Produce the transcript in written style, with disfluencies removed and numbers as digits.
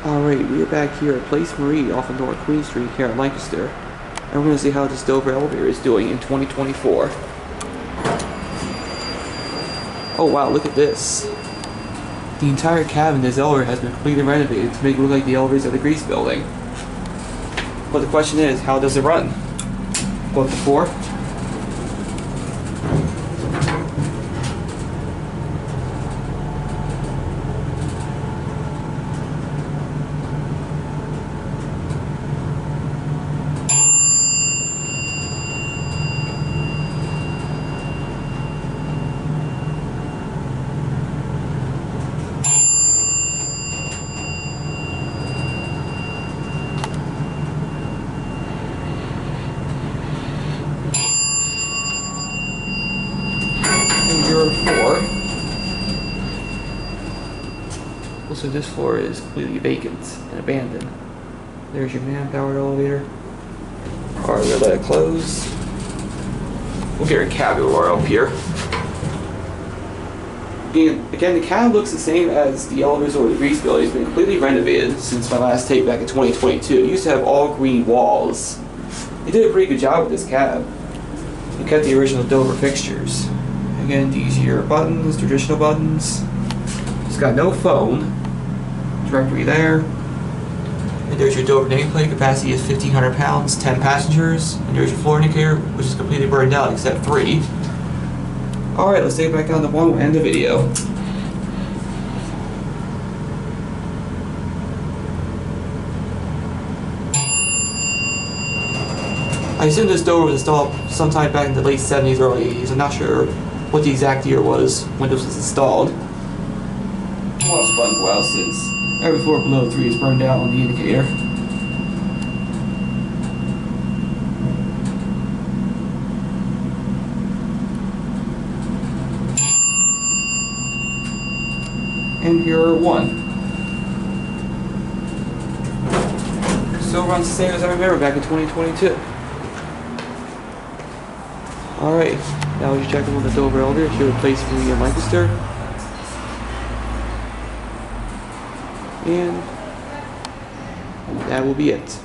Alright, we are back here at Place Marie off of North Queen Street here in Lancaster. And we're going to see how this Dover elevator is doing in 2024. Oh wow, look at this. The entire cabin in this elevator has been completely renovated to make it look like the elevators at the Griest Building. But the question is, how does it run? Go up to 4. Your 4. Also, this floor is completely vacant and abandoned. There's your man-powered elevator. Alright, we'll let it close. We'll get our cab door up here. Again, the cab looks the same as the elevators over the Griest Building. It's been completely renovated since my last take back in 2022. It used to have all green walls. They did a pretty good job with this cab. They kept the original Dover fixtures. Again, these are your buttons, traditional buttons. It's got no phone. Directory there. And there's your Dover nameplate. Capacity is 1,500 pounds, 10 passengers. And there's your floor indicator, which is completely burned out except 3. Alright, let's take it back down to 1. We'll end the video. I assume this Dover was installed sometime back in the late 70s, early 80s. I'm not sure what the exact year was when this was installed. Watch the button go out since every floor below 3 is burned out on the indicator. And here are 1. Still runs the same as I remember back in 2022. Alright, now we're checking on the Dover elevator here at Place Marie in Lancaster. And that will be it.